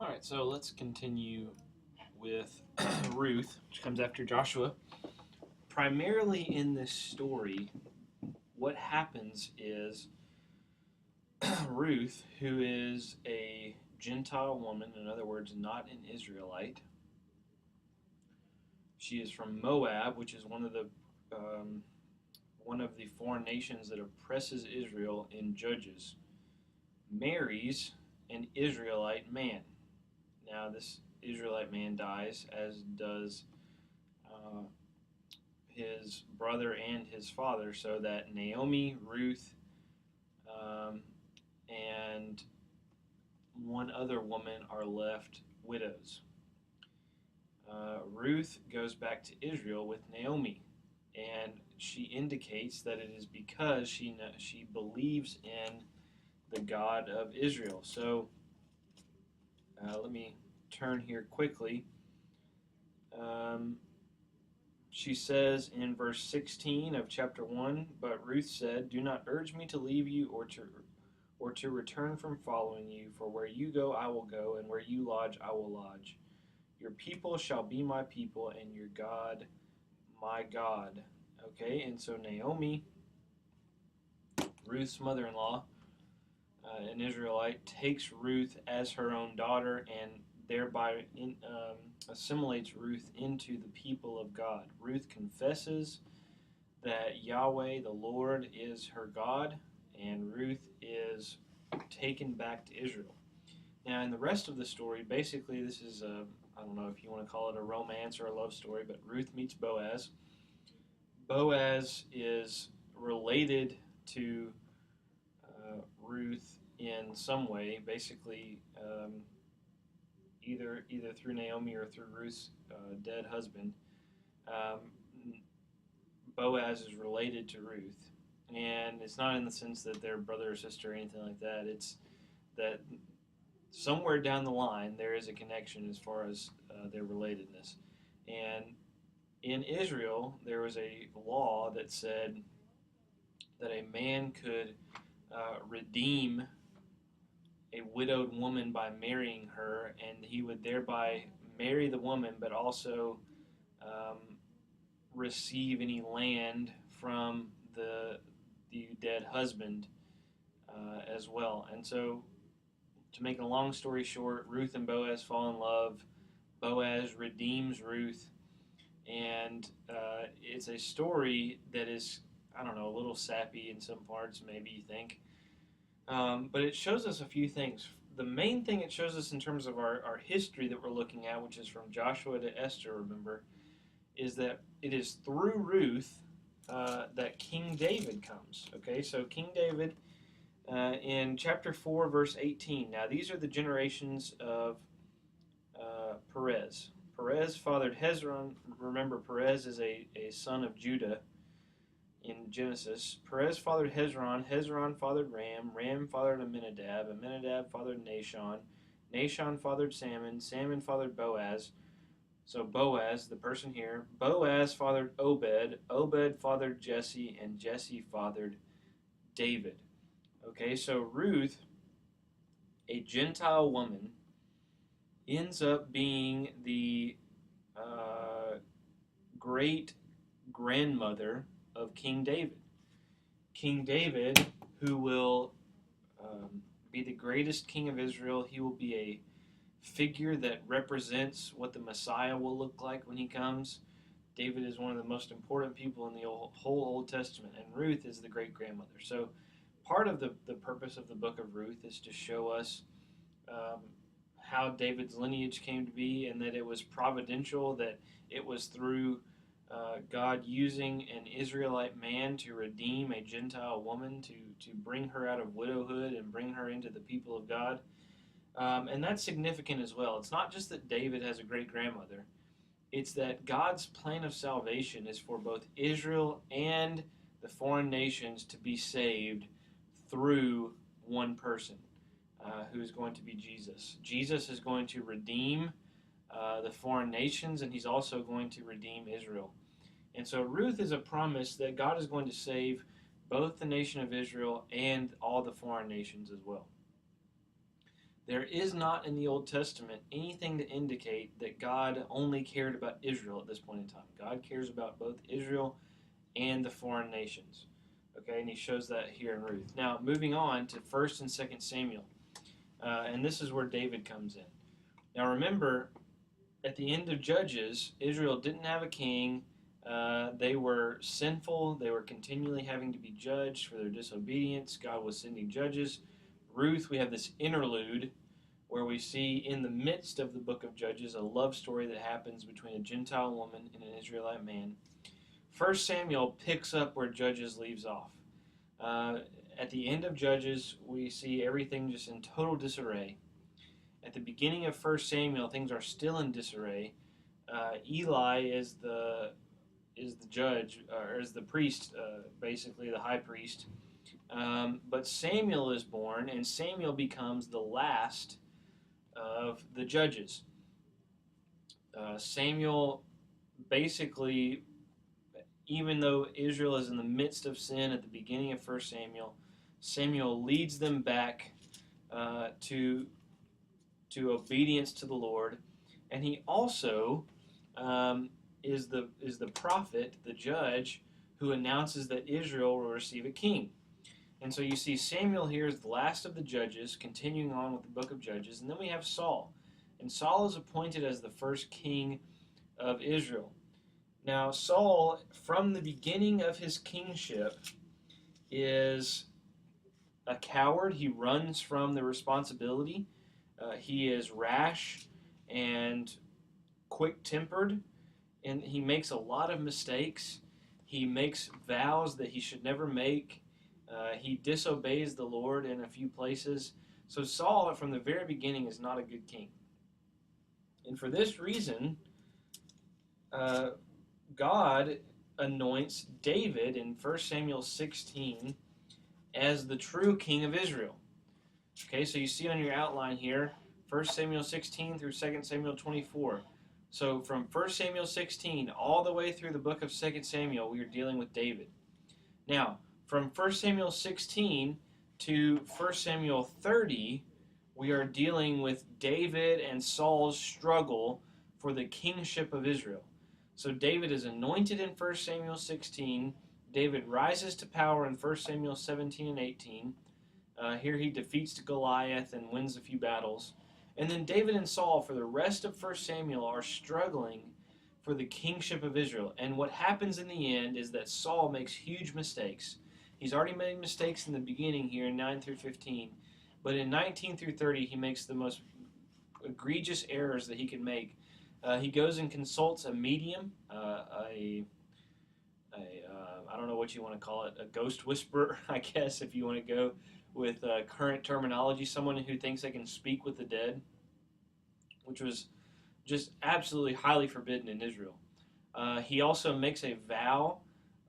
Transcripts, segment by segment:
All right, so let's continue with Ruth, which comes after Joshua. Primarily in this story, what happens is Ruth, who is a Gentile woman, in other words, not an Israelite, she is from Moab, which is um, one of the foreign nations that oppresses Israel in Judges, marries an Israelite man. Now, this Israelite man dies, as does uh, his brother and his father, so that Naomi, Ruth, um, and one other woman are left widows. Ruth goes back to Israel with Naomi, and she indicates that it is because she believes in the God of Israel. So let me turn here quickly. Um, She says in verse 16 of chapter 1, "But Ruth said, 'Do not urge me to leave you or to return from following you, for where you go I will go, and where you lodge I will lodge. Your people shall be my people, and your God my God.'" Okay, and so Naomi, Ruth's mother-in-law, an Israelite, takes Ruth as her own daughter and thereby assimilates Ruth into the people of God. Ruth confesses that Yahweh, the Lord, is her God, and Ruth is taken back to Israel. Now, in the rest of the story, basically, this is I don't know if you want to call it a romance or a love story, but Ruth meets Boaz. Boaz is related to Ruth in some way, basically either through Naomi or through Ruth's dead husband. Um, Boaz is related to Ruth, and it's not in the sense that they're brother or sister or anything like that. It's that somewhere down the line there is a connection as far as their relatedness. And in Israel, there was a law that said that a man could redeem a widowed woman by marrying her, and he would thereby marry the woman, but also um, receive any land from the dead husband as well. And so, to make a long story short, Ruth and Boaz fall in love. Boaz redeems Ruth, and it's a story that is, I don't know, a little sappy in some parts, maybe you think. But it shows us a few things. The main thing it shows us in terms of our history that we're looking at, which is from Joshua to Esther, remember, is that it is through Ruth that King David comes. Okay, so King David in chapter 4, verse 18. Now, these are the generations of Perez. Perez fathered Hezron. Remember, Perez is a son of Judah in Genesis. Perez fathered Hezron. Hezron fathered Ram. Ram fathered Amminadab. Amminadab fathered Nahshon. Nahshon fathered Salmon. Salmon fathered Boaz. So Boaz, the person here, Boaz fathered Obed. Obed fathered Jesse, and Jesse fathered David. Okay, so Ruth, a Gentile woman, ends up being the uh, great grandmother of King David. King David, who will be the greatest king of Israel, he will be a figure that represents what the Messiah will look like when he comes. David is one of the most important people in the whole Old Testament, and Ruth is the great grandmother. So, part of the purpose of the book of Ruth is to show us um, how David's lineage came to be, and that it was providential, that it was through God using an Israelite man to redeem a Gentile woman, to bring her out of widowhood and bring her into the people of God. And that's significant as well. It's not just that David has a great grandmother, it's that God's plan of salvation is for both Israel and the foreign nations to be saved through one person, who is going to be Jesus. Jesus is going to redeem the foreign nations, and he's also going to redeem Israel. And so Ruth is a promise that God is going to save both the nation of Israel and all the foreign nations as well. There is not in the Old Testament anything to indicate that God only cared about Israel at this point in time. God cares about both Israel and the foreign nations. Okay, and he shows that here in Ruth. Now, moving on to 1st and 2nd Samuel. And this is where David comes in. Now, remember, at the end of Judges, Israel didn't have a king. They were sinful. They were continually having to be judged for their disobedience. God was sending judges. Ruth, we have this interlude where we see in the midst of the book of Judges a love story that happens between a Gentile woman and an Israelite man. 1 Samuel picks up where Judges leaves off. At the end of Judges, we see everything just in total disarray. At the beginning of 1 Samuel, things are still in disarray. Eli is the judge, or is the priest, basically the high priest. But Samuel is born, and Samuel becomes the last of the judges. Samuel basically, even though Israel is in the midst of sin at the beginning of 1 Samuel, Samuel leads them back to obedience to the Lord, and he also is the prophet, the judge, who announces that Israel will receive a king. And so you see Samuel here is the last of the judges, continuing on with the book of Judges, and then we have Saul. And Saul is appointed as the first king of Israel. Now, Saul, from the beginning of his kingship, is a coward. He runs from the responsibility. He is rash and quick-tempered, and he makes a lot of mistakes. He makes vows that he should never make. He disobeys the Lord in a few places. So Saul, from the very beginning, is not a good king. And for this reason, God anoints David in 1 Samuel 16 as the true king of Israel. Okay, so you see on your outline here, 1 Samuel 16 through 2 Samuel 24. So from 1 Samuel 16 all the way through the book of 2 Samuel, we are dealing with David. Now, from 1 Samuel 16 to 1 Samuel 30, we are dealing with David and Saul's struggle for the kingship of Israel. So David is anointed in 1 Samuel 16. David rises to power in 1 Samuel 17 and 18. Here he defeats Goliath and wins a few battles. And then David and Saul, for the rest of 1 Samuel, are struggling for the kingship of Israel. And what happens in the end is that Saul makes huge mistakes. He's already made mistakes in the beginning here in 9 through 15. But in 19 through 30, he makes the most egregious errors that he can make. He goes and consults a medium, I don't know what you want to call it, a ghost whisperer, I guess, if you want to go with current terminology, someone who thinks they can speak with the dead, which was just absolutely highly forbidden in Israel. He also makes a vow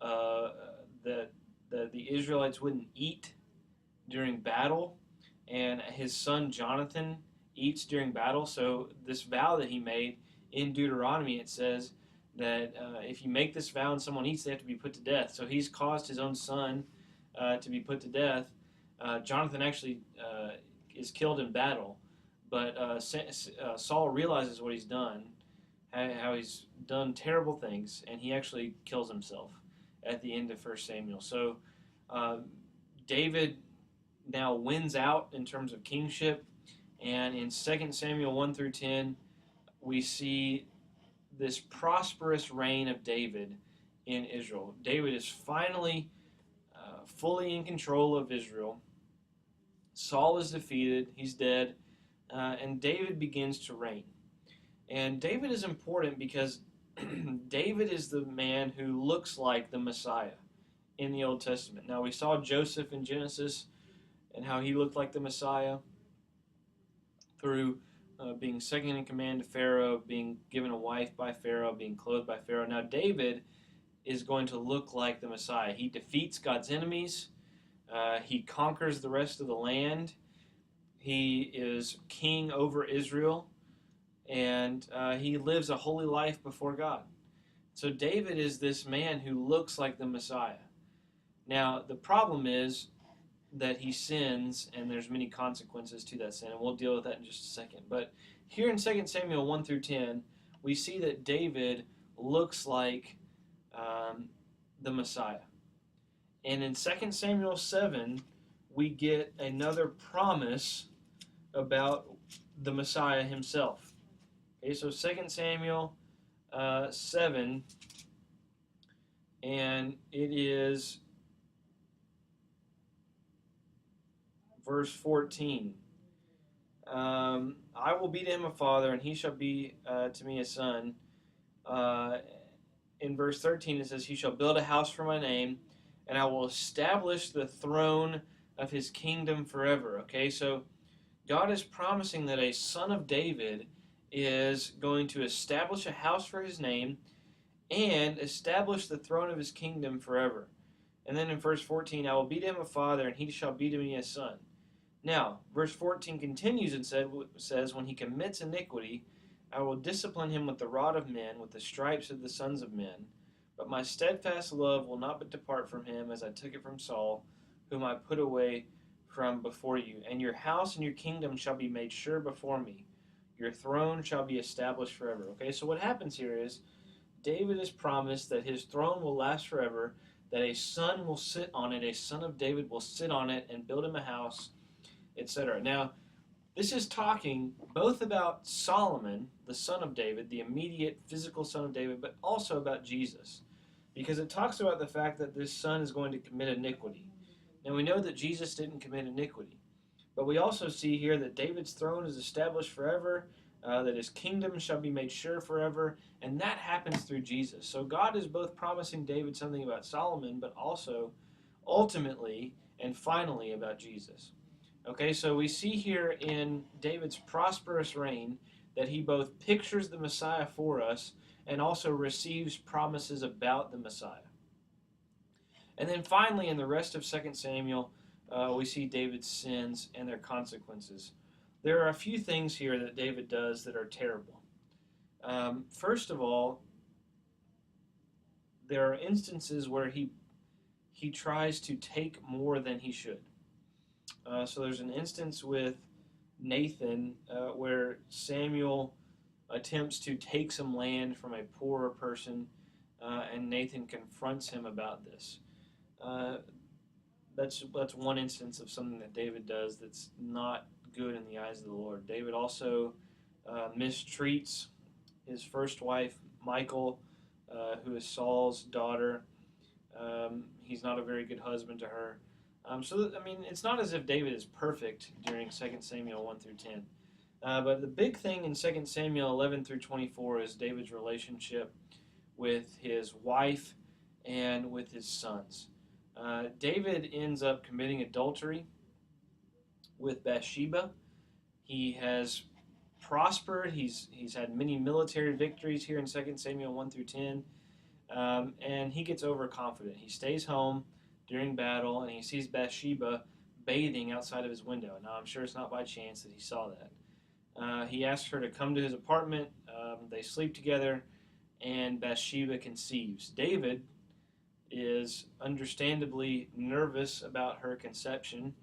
that the Israelites wouldn't eat during battle, and his son Jonathan eats during battle. So this vow that he made, in Deuteronomy it says that if you make this vow and someone eats, they have to be put to death. So he's caused his own son to be put to death. Jonathan actually is killed in battle, but Saul realizes what he's done, how he's done terrible things, and he actually kills himself at the end of 1 Samuel. So David now wins out in terms of kingship, and in 2 Samuel 1 through 10, we see this prosperous reign of David in Israel. David is finally fully in control of Israel. Saul is defeated, he's dead, and David begins to reign. And David is important because David is the man who looks like the Messiah in the Old Testament. Now, we saw Joseph in Genesis and how he looked like the Messiah through being second in command to Pharaoh, being given a wife by Pharaoh, being clothed by Pharaoh. Now David is going to look like the Messiah. He defeats God's enemies. He conquers the rest of the land. He is king over Israel. And he lives a holy life before God. So David is this man who looks like the Messiah. Now, the problem is that he sins, and there's many consequences to that sin, and we'll deal with that in just a second. But here in 2 Samuel 1 through 10, we see that David looks like the Messiah. And in 2 Samuel 7, we get another promise about the Messiah himself. Okay, so 2 Samuel 7, and it is verse 14. I will be to him a father, and he shall be to me a son. In verse 13, it says, he shall build a house for my name, and I will establish the throne of his kingdom forever. Okay, so God is promising that a son of David is going to establish a house for his name and establish the throne of his kingdom forever. And then in verse 14, I will be to him a father, and he shall be to me a son. Now, verse 14 continues and says, when he commits iniquity, I will discipline him with the rod of men, with the stripes of the sons of men. But my steadfast love will not depart from him, as I took it from Saul, whom I put away from before you. And your house and your kingdom shall be made sure before me. Your throne shall be established forever. Okay, so what happens here is David is promised that his throne will last forever, that a son will sit on it, a son of David will sit on it and build him a house, etc. Now, this is talking both about Solomon, the son of David, the immediate physical son of David, but also about Jesus, because it talks about the fact that this son is going to commit iniquity. Now, we know that Jesus didn't commit iniquity, but we also see here that David's throne is established forever, that his kingdom shall be made sure forever, and that happens through Jesus. So God is both promising David something about Solomon, but also ultimately and finally about Jesus. Okay, so we see here in David's prosperous reign that he both pictures the Messiah for us and also receives promises about the Messiah. And then finally, in the rest of 2 Samuel, we see David's sins and their consequences. There are a few things here that David does that are terrible. First of all, there are instances where he tries to take more than he should. So there's an instance with Nathan where Samuel attempts to take some land from a poorer person, and Nathan confronts him about this. That's one instance of something that David does that's not good in the eyes of the Lord. David also mistreats his first wife, Michal, who is Saul's daughter. He's not a very good husband to her. It's not as if David is perfect during 2 Samuel 1 through 10. But the big thing in 2 Samuel 11 through 24 is David's relationship with his wife and with his sons. David ends up committing adultery with Bathsheba. He has prospered. He's had many military victories here in 2 Samuel 1 through 10. And he gets overconfident. He stays home during battle, and he sees Bathsheba bathing outside of his window. Now, I'm sure it's not by chance that he saw that. He asks her to come to his apartment. They sleep together, and Bathsheba conceives. David is understandably nervous about her conception,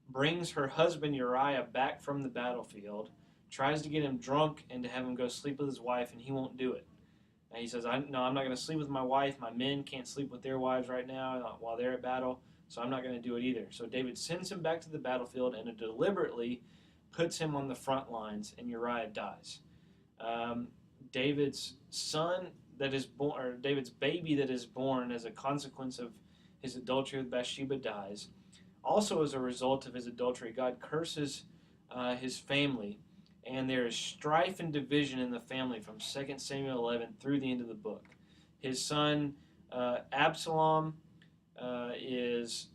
brings her husband Uriah back from the battlefield, tries to get him drunk and to have him go sleep with his wife, and he won't do it. And he says, no, I'm not going to sleep with my wife. My men can't sleep with their wives right now while they're at battle, so I'm not going to do it either. So David sends him back to the battlefield and deliberately puts him on the front lines, and Uriah dies. David's son that is born, or David's baby that is born as a consequence of his adultery with Bathsheba dies. Also, as a result of his adultery, God curses his family, and there is strife and division in the family from 2 Samuel 11 through the end of the book. His son Absalom is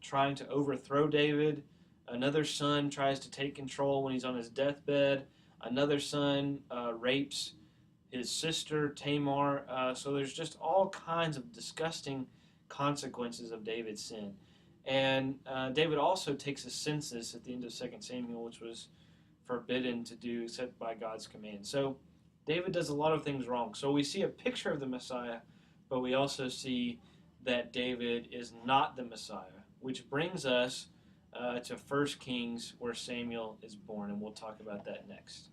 trying to overthrow David. Another son tries to take control when he's on his deathbed. Another son rapes his sister Tamar. So there's just all kinds of disgusting consequences of David's sin. And David also takes a census at the end of 2 Samuel, which was forbidden to do except by God's command. So David does a lot of things wrong. So we see a picture of the Messiah, but we also see that David is not the Messiah. which brings us to 1 Kings, where Samuel is born, and we'll talk about that next.